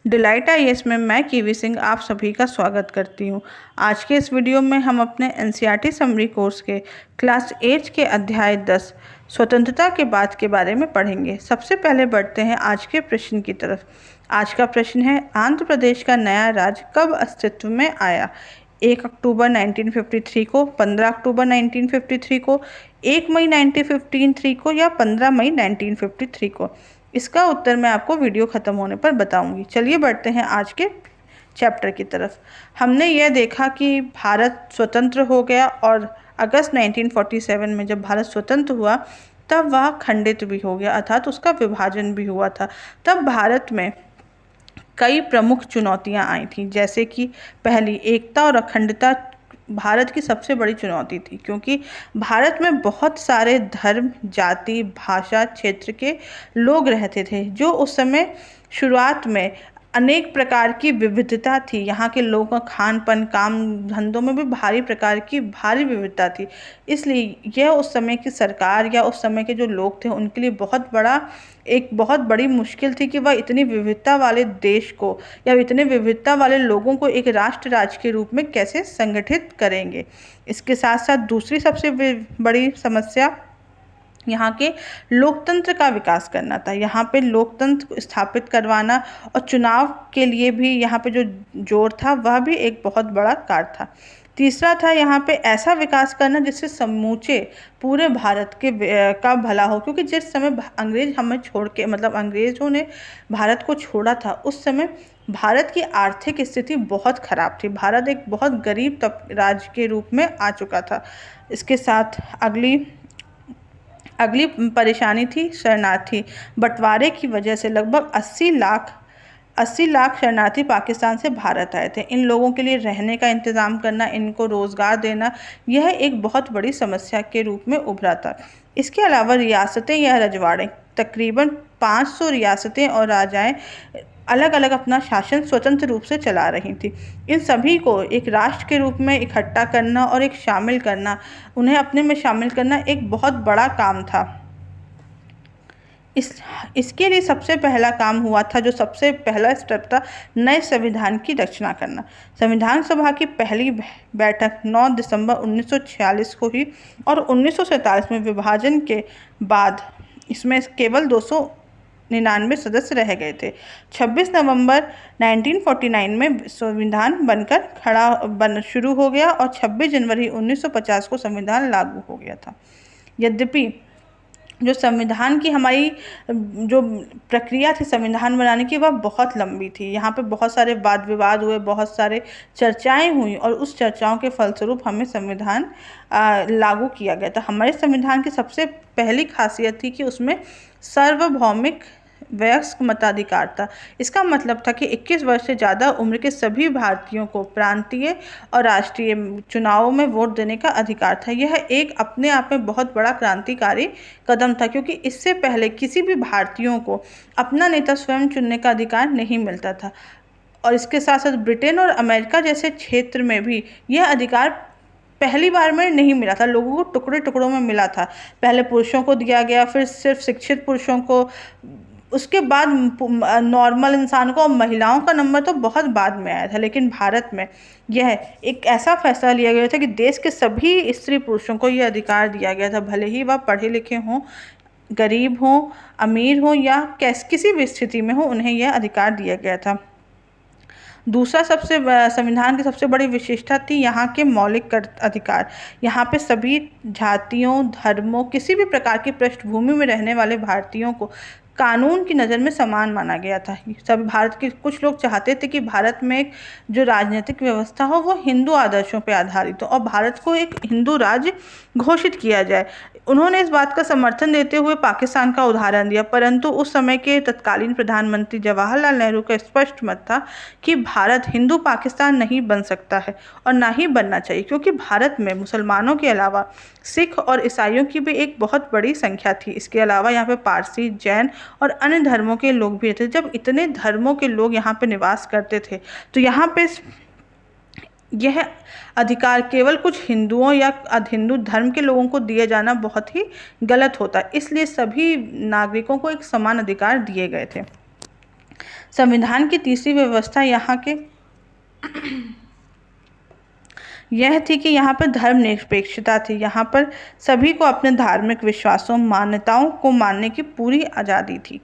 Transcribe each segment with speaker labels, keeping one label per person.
Speaker 1: Delight IAS में मैं kiwi Singh आप सभी का स्वागत करती हूँ। आज के इस वीडियो में हम अपने एनसीईआरटी समरी कोर्स के क्लास 8 के अध्याय 10 स्वतंत्रता के बाद के बारे में पढ़ेंगे। सबसे पहले बढ़ते हैं आज के प्रश्न की तरफ। आज का प्रश्न है, आंध्र प्रदेश का नया राज्य कब अस्तित्व में आया? 1 अक्टूबर 1953 को, 15 अक्टूबर 1953 को, 1 मई 1953 को या 15 मई 1953 को? इसका उत्तर मैं आपको वीडियो ख़त्म होने पर बताऊंगी। चलिए बढ़ते हैं आज के चैप्टर की तरफ। हमने यह देखा कि भारत स्वतंत्र हो गया और अगस्त 1947 में जब भारत स्वतंत्र हुआ तब वह खंडित भी हो गया, अर्थात उसका विभाजन भी हुआ था। तब भारत में कई प्रमुख चुनौतियां आई थीं, जैसे कि पहली, एकता और अखंडता भारत की सबसे बड़ी चुनौती थी, क्योंकि भारत में बहुत सारे धर्म, जाति, भाषा, क्षेत्र के लोग रहते थे, जो उस समय शुरुआत में अनेक प्रकार की विविधता थी। यहाँ के लोगों का खान पान, काम धंधों में भी भारी विविधता थी। इसलिए यह उस समय की सरकार या उस समय के जो लोग थे उनके लिए बहुत बड़ी मुश्किल थी कि वह इतनी विविधता वाले देश को या इतने विविधता वाले लोगों को एक राष्ट्र राज्य के रूप में कैसे संगठित करेंगे। इसके साथ साथ दूसरी सबसे बड़ी समस्या यहाँ के लोकतंत्र का विकास करना था। यहाँ पे लोकतंत्र स्थापित करवाना और चुनाव के लिए भी यहाँ पे जो जोर था वह भी एक बहुत बड़ा कार्य था। तीसरा था यहाँ पे ऐसा विकास करना जिससे समूचे पूरे भारत के का भला हो, क्योंकि जिस समय अंग्रेज हमें छोड़ के अंग्रेजों ने भारत को छोड़ा था, उस समय भारत की आर्थिक स्थिति बहुत खराब थी। भारत एक बहुत गरीब राज्य के रूप में आ चुका था। इसके साथ अगली परेशानी थी शरणार्थी। बंटवारे की वजह से लगभग 80 लाख शरणार्थी पाकिस्तान से भारत आए थे। इन लोगों के लिए रहने का इंतज़ाम करना, इनको रोज़गार देना, यह एक बहुत बड़ी समस्या के रूप में उभरा था। इसके अलावा रियासतें या रजवाड़े, तकरीबन 500 रियासतें और राजाएं अलग अलग अपना शासन स्वतंत्र रूप से चला रही थी। इन सभी को एक राष्ट्र के रूप में इकट्ठा करना और उन्हें अपने में शामिल करना एक बहुत बड़ा काम था। इसके लिए सबसे पहला काम हुआ था, जो सबसे पहला स्टेप था, नए संविधान की रचना करना। संविधान सभा की पहली बैठक 9 दिसंबर 1946 को हुई और 1947 में विभाजन के बाद इसमें केवल 299 सदस्य रह गए थे। 26 नवंबर 1949 में संविधान बनकर शुरू हो गया और 26 जनवरी 1950 को संविधान लागू हो गया था। यद्यपि जो संविधान की हमारी जो प्रक्रिया थी संविधान बनाने की, वह बहुत लंबी थी। यहाँ पे बहुत सारे वाद विवाद हुए, बहुत सारे चर्चाएं हुई और उस चर्चाओं के फलस्वरूप हमें संविधान लागू किया गया था। हमारे संविधान की सबसे पहली खासियत थी कि उसमें सार्वभौमिक वयस्क मताधिकार था। इसका मतलब था कि 21 वर्ष से ज़्यादा उम्र के सभी भारतीयों को प्रांतीय और राष्ट्रीय चुनावों में वोट देने का अधिकार था। यह एक अपने आप में बहुत बड़ा क्रांतिकारी कदम था, क्योंकि इससे पहले किसी भी भारतीयों को अपना नेता स्वयं चुनने का अधिकार नहीं मिलता था। और इसके साथ साथ ब्रिटेन और अमेरिका जैसे क्षेत्र में भी यह अधिकार पहली बार में नहीं मिला था, लोगों को टुकड़े टुकड़ों में मिला था। पहले पुरुषों को दिया गया, फिर सिर्फ शिक्षित पुरुषों को, उसके बाद नॉर्मल इंसान को, और महिलाओं का नंबर तो बहुत बाद में आया था। लेकिन भारत में यह एक ऐसा फैसला लिया गया था कि देश के सभी स्त्री पुरुषों को यह अधिकार दिया गया था, भले ही वह पढ़े लिखे हों, गरीब हों, अमीर हों या किसी भी स्थिति में हो, उन्हें यह अधिकार दिया गया था। दूसरा संविधान की सबसे बड़ी विशेषता थी यहाँ के मौलिक अधिकार। यहाँ पे सभी जातियों, धर्मों, किसी भी प्रकार की पृष्ठभूमि में रहने वाले भारतीयों को कानून की नज़र में समान माना गया था। सब भारत के कुछ लोग चाहते थे कि भारत में एक जो राजनीतिक व्यवस्था हो वो हिंदू आदर्शों पर आधारित हो और भारत को एक हिंदू राज्य घोषित किया जाए। उन्होंने इस बात का समर्थन देते हुए पाकिस्तान का उदाहरण दिया, परंतु उस समय के तत्कालीन प्रधानमंत्री जवाहरलाल नेहरू का स्पष्ट मत था कि भारत हिंदू पाकिस्तान नहीं बन सकता है और ना ही बनना चाहिए, क्योंकि भारत में मुसलमानों के अलावा सिख और ईसाइयों की भी एक बहुत बड़ी संख्या थी। इसके अलावा यहाँ पे पारसी, जैन और अन्य धर्मों के लोग भी रहते थे। जब इतने धर्मों के लोग यहाँ पे निवास करते थे तो यहाँ पे यह अधिकार केवल कुछ हिंदुओं या हिंदू धर्म के लोगों को दिए जाना बहुत ही गलत होता, इसलिए सभी नागरिकों को एक समान अधिकार दिए गए थे। संविधान की तीसरी व्यवस्था यहाँ के यह थी कि यहाँ पर धर्मनिरपेक्षता थी। यहाँ पर सभी को अपने धार्मिक विश्वासों मान्यताओं को मानने की पूरी आज़ादी थी।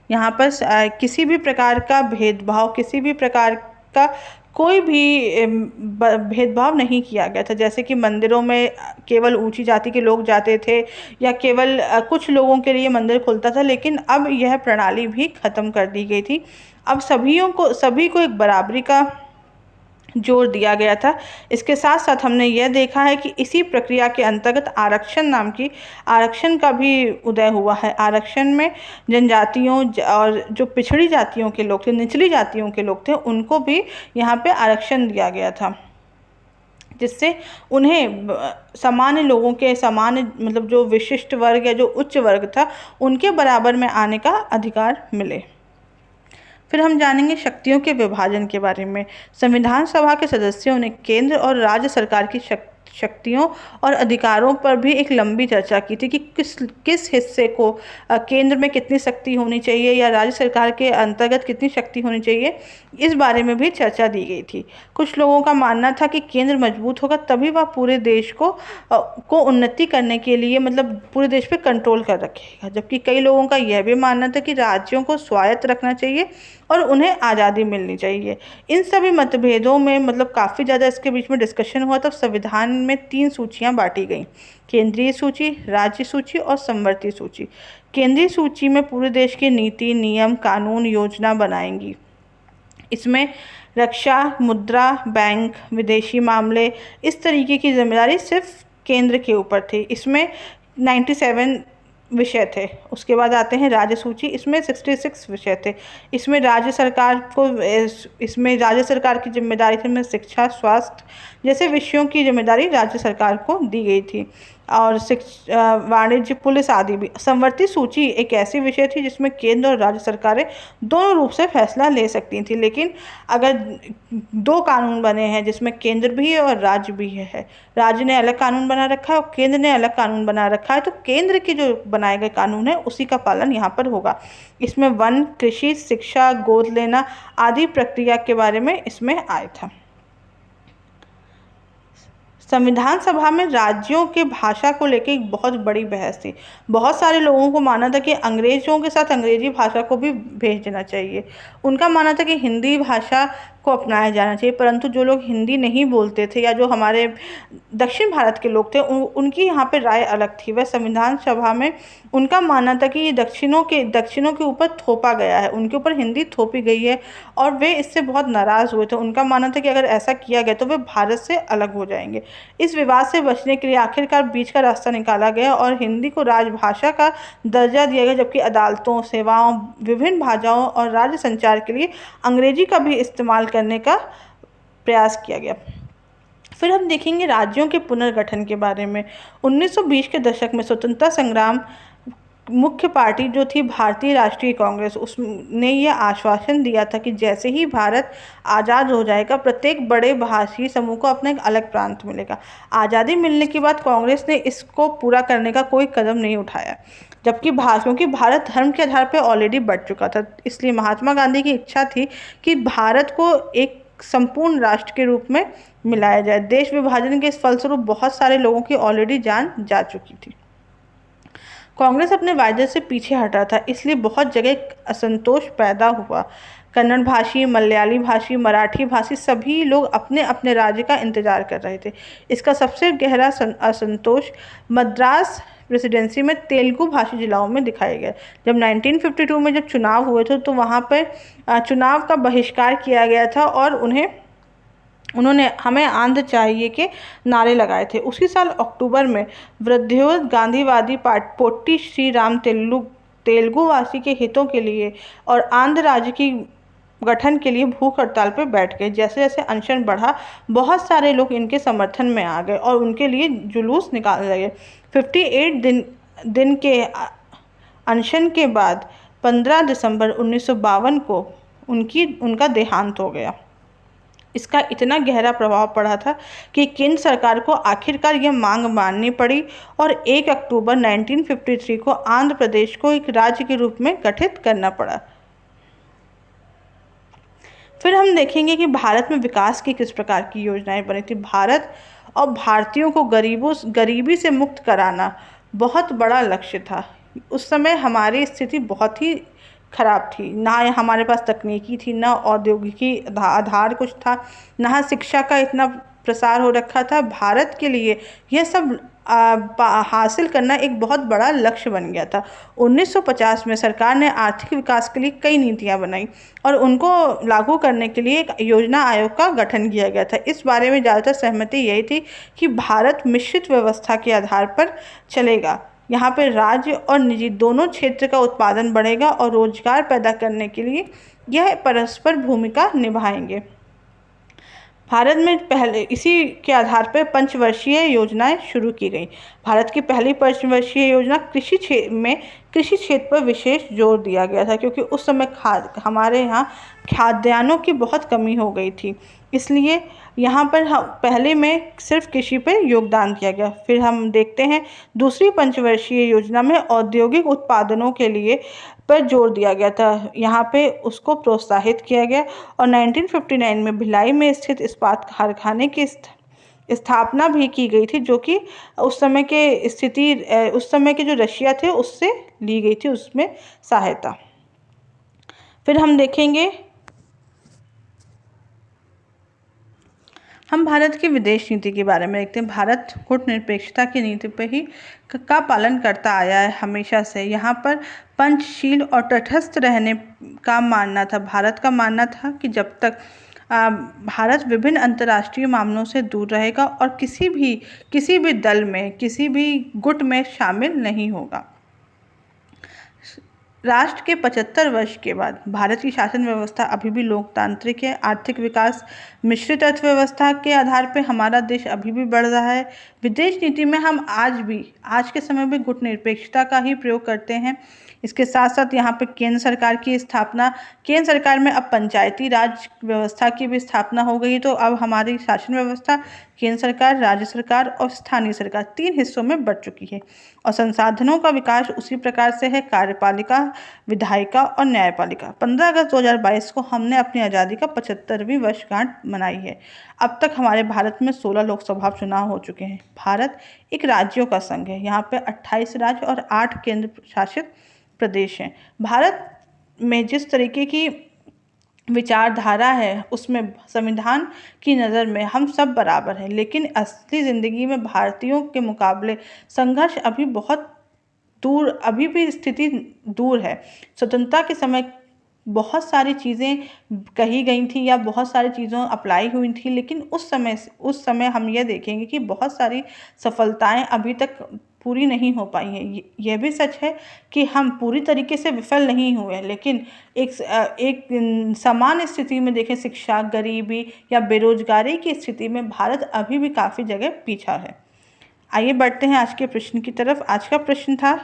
Speaker 1: यहाँ पर किसी भी प्रकार का भेदभाव, किसी भी प्रकार का कोई भी भेदभाव नहीं किया गया था। जैसे कि मंदिरों में केवल ऊंची जाति के लोग जाते थे या केवल कुछ लोगों के लिए मंदिर खुलता था, लेकिन अब यह प्रणाली भी खत्म कर दी गई थी। अब सभी को एक बराबरी का जोर दिया गया था। इसके साथ साथ हमने यह देखा है कि इसी प्रक्रिया के अंतर्गत आरक्षण का भी उदय हुआ है। आरक्षण में जनजातियों और जो पिछड़ी जातियों के लोग थे, निचली जातियों के लोग थे, उनको भी यहाँ पे आरक्षण दिया गया था, जिससे उन्हें सामान्य लोगों के सामान्य मतलब जो विशिष्ट वर्ग या जो उच्च वर्ग था उनके बराबर में आने का अधिकार मिले। फिर हम जानेंगे शक्तियों के विभाजन के बारे में। संविधान सभा के सदस्यों ने केंद्र और राज्य सरकार की शक्तियों और अधिकारों पर भी एक लंबी चर्चा की थी कि किस हिस्से को केंद्र में कितनी शक्ति होनी चाहिए या राज्य सरकार के अंतर्गत कितनी शक्ति होनी चाहिए, इस बारे में भी चर्चा दी गई थी। कुछ लोगों का मानना था कि केंद्र मजबूत होगा तभी वह पूरे देश को उन्नति करने के लिए मतलब पूरे देश पे कंट्रोल कर रखेगा, जबकि कई लोगों का यह भी मानना था कि राज्यों को स्वायत्त रखना चाहिए और उन्हें आज़ादी मिलनी चाहिए। इन सभी मतभेदों में मतलब काफ़ी ज़्यादा इसके बीच में डिस्कशन हुआ, तब संविधान में 3 सूचियाँ बांटी गईं: केंद्रीय सूची, राज्य सूची और समवर्ती सूची। केंद्रीय सूची में पूरे देश की नीति, नियम, कानून, योजना बनाएंगी। इसमें रक्षा, मुद्रा, बैंक, विदेशी मामले, इस तरीके की जिम्मेदारी सिर्फ केंद्र के ऊपर थी। इसमें 97 विषय थे। उसके बाद आते हैं राज्य सूची, इसमें 66 विषय थे। इसमें राज्य सरकार की जिम्मेदारी थी। में शिक्षा, स्वास्थ्य जैसे विषयों की जिम्मेदारी राज्य सरकार को दी गई थी, और वाणिज्य, पुलिस आदि भी। समवर्ती सूची एक ऐसी विषय थी जिसमें केंद्र और राज्य सरकारें दोनों रूप से फैसला ले सकती थी, लेकिन अगर 2 कानून बने हैं जिसमें केंद्र भी है और राज्य भी है, राज्य ने अलग कानून बना रखा है और केंद्र ने अलग कानून बना रखा है, तो केंद्र के जो बनाए गए कानून है उसी का पालन यहाँ पर होगा। इसमें वन, कृषि, शिक्षा, गोद लेना आदि प्रक्रिया के बारे में इसमें आया था। संविधान सभा में राज्यों के भाषा को लेकर एक बहुत बड़ी बहस थी। बहुत सारे लोगों को माना था कि अंग्रेजों के साथ अंग्रेजी भाषा को भी भेज देना चाहिए। उनका मानना था कि हिंदी भाषा को अपनाया जाना चाहिए, परंतु जो लोग हिंदी नहीं बोलते थे या जो हमारे दक्षिण भारत के लोग थे उनकी यहाँ पे राय अलग थी। वह संविधान सभा में उनका मानना था कि ये दक्षिणों के ऊपर थोपा गया है, उनके ऊपर हिंदी थोपी गई है और वे इससे बहुत नाराज़ हुए थे। उनका मानना था कि अगर ऐसा किया गया तो वे भारत से अलग हो जाएंगे। इस विवाद से बचने के लिए आखिरकार बीच का रास्ता निकाला गया और हिंदी को राजभाषा का दर्जा दिया गया, जबकि अदालतों, सेवाओं, विभिन्न भाषाओं और राज्य संचार के लिए अंग्रेजी का भी इस्तेमाल करने का प्रयास किया गया। फिर हम देखेंगे राज्यों के पुनर्गठन के बारे में। 1920 के दशक में स्वतंत्रता संग्राम मुख्य पार्टी जो थी भारतीय राष्ट्रीय कांग्रेस, उसने ये आश्वासन दिया था कि जैसे ही भारत आज़ाद हो जाएगा प्रत्येक बड़े भाषी समूह को अपना एक अलग प्रांत मिलेगा। आज़ादी मिलने के बाद कांग्रेस ने इसको पूरा करने का कोई कदम नहीं उठाया, जबकि क्योंकि भारत धर्म के आधार पर ऑलरेडी बढ़ चुका था, इसलिए महात्मा गांधी की इच्छा थी कि भारत को एक संपूर्ण राष्ट्र के रूप में मिलाया जाए। देश विभाजन के इस फलस्वरूप बहुत सारे लोगों की ऑलरेडी जान जा चुकी थी। कांग्रेस अपने वायदे से पीछे हटा था, इसलिए बहुत जगह असंतोष पैदा हुआ। कन्नड़ भाषी, मलयाली भाषी, मराठी भाषी सभी लोग अपने अपने राज्य का इंतजार कर रहे थे। इसका सबसे गहरा असंतोष मद्रास प्रेसिडेंसी में तेलुगु भाषी जिलाओं में दिखाया गया। जब 1952 में जब चुनाव हुए थे तो वहाँ पर चुनाव का बहिष्कार किया गया था और उन्होंने हमें आंध्र चाहिए के नारे लगाए थे। उसी साल अक्टूबर में वृद्धोत्तर गांधीवादी पोट्टी श्रीराम तेलुगुवासी के हितों के लिए और आंध्र राज्य की गठन के लिए भूख हड़ताल पर बैठ गए। जैसे जैसे अनशन बढ़ा, बहुत सारे लोग इनके समर्थन में आ गए और उनके लिए जुलूस निकालने लगे। 58 दिन के अनशन के बाद 15 दिसंबर 1952 को उनका देहांत हो गया। इसका इतना गहरा प्रभाव पड़ा था कि केंद्र सरकार को आखिरकार यह मांग माननी पड़ी और 1 अक्टूबर 1953 को आंध्र प्रदेश को एक राज्य के रूप में गठित करना पड़ा। फिर हम देखेंगे कि भारत में विकास की किस प्रकार की योजनाएं बनी थी। भारत और भारतीयों को गरीबी से मुक्त कराना बहुत बड़ा लक्ष्य था। उस समय हमारी स्थिति बहुत ही खराब थी, ना हमारे पास तकनीकी थी, ना औद्योगिकी आधार कुछ था, ना शिक्षा का इतना प्रसार हो रखा था। भारत के लिए यह सब हासिल करना एक बहुत बड़ा लक्ष्य बन गया था। 1950 में सरकार ने आर्थिक विकास के लिए कई नीतियां बनाई और उनको लागू करने के लिए एक योजना आयोग का गठन किया गया था। इस बारे में ज़्यादातर सहमति यही थी कि भारत मिश्रित व्यवस्था के आधार पर चलेगा। यहाँ पे राज्य और निजी दोनों क्षेत्र का उत्पादन बढ़ेगा और रोजगार पैदा करने के लिए यह परस्पर भूमिका निभाएंगे। भारत में पहले इसी के आधार पर पंचवर्षीय योजनाएं शुरू की गई। भारत की पहली पंचवर्षीय योजना कृषि क्षेत्र पर विशेष जोर दिया गया था, क्योंकि उस समय हमारे यहाँ खाद्यान्नों की बहुत कमी हो गई थी। इसलिए यहाँ पर पहले में सिर्फ कृषि पर योगदान दिया गया। फिर हम देखते हैं दूसरी पंचवर्षीय योजना में औद्योगिक उत्पादनों के लिए पर जोर दिया गया था। यहाँ पे उसको प्रोत्साहित किया गया और 1959 में भिलाई में स्थित इस्पात कारखाने की स्थापना भी की गई थी, जो कि उस समय के जो रशिया थे उससे ली गई थी, उसमें सहायता। फिर हम देखेंगे, हम भारत की विदेश नीति के बारे में देखते हैं। भारत कूटनिरपेक्षता की नीति पर ही का पालन करता आया है हमेशा से। यहाँ पर पंचशील और तटस्थ रहने का मानना था। भारत का मानना था कि जब तक भारत विभिन्न अंतर्राष्ट्रीय मामलों से दूर रहेगा और किसी भी दल में, किसी भी गुट में शामिल नहीं होगा। राष्ट्र के 75 वर्ष के बाद भारत की शासन व्यवस्था अभी भी लोकतांत्रिक है। आर्थिक विकास मिश्रित अर्थव्यवस्था के आधार पर हमारा देश अभी भी बढ़ रहा है। विदेश नीति में हम आज के समय में गुटनिरपेक्षता का ही प्रयोग करते हैं। इसके साथ साथ यहाँ पे केंद्र सरकार में अब पंचायती राज व्यवस्था की भी स्थापना हो गई। तो अब हमारी शासन व्यवस्था केंद्र सरकार, राज्य सरकार और स्थानीय सरकार 3 हिस्सों में बढ़ चुकी है। और संसाधनों का विकास उसी प्रकार से है, कार्यपालिका, विधायिका और न्यायपालिका। 15 अगस्त 2022 को हमने अपनी आज़ादी का 75वीं वर्षगांठ मनाई है। अब तक हमारे भारत में 16 लोकसभा चुनाव हो चुके हैं। भारत एक राज्यों का संघ है। यहाँ पे 28 राज्य और 8 केंद्र शासित प्रदेश हैं। भारत में जिस तरीके की विचारधारा है, उसमें संविधान की नज़र में हम सब बराबर हैं, लेकिन असली ज़िंदगी में भारतीयों के मुकाबले संघर्ष अभी भी स्थिति दूर है। स्वतंत्रता के समय बहुत सारी चीज़ें कही गई थी या बहुत सारी चीज़ें अप्लाई हुई थी, लेकिन उस समय हम ये देखेंगे कि बहुत सारी सफलताएं अभी तक पूरी नहीं हो पाई हैं। यह भी सच है कि हम पूरी तरीके से विफल नहीं हुए, लेकिन एक समान स्थिति में देखें, शिक्षा, गरीबी या बेरोजगारी की स्थिति में भारत अभी भी काफ़ी जगह पीछा है। आइए बढ़ते हैं आज के प्रश्न की तरफ। आज का प्रश्न था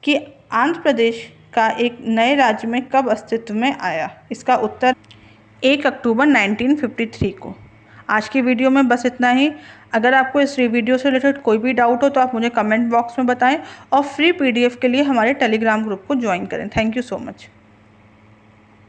Speaker 1: कि आंध्र प्रदेश का एक नए राज्य में कब अस्तित्व में आया। इसका उत्तर 1 अक्टूबर 1953 को। आज की वीडियो में बस इतना ही। अगर आपको इस वीडियो से रिलेटेड कोई भी डाउट हो तो आप मुझे कमेंट बॉक्स में बताएं और फ्री PDF के लिए हमारे टेलीग्राम ग्रुप को ज्वाइन करें। Thank you so much.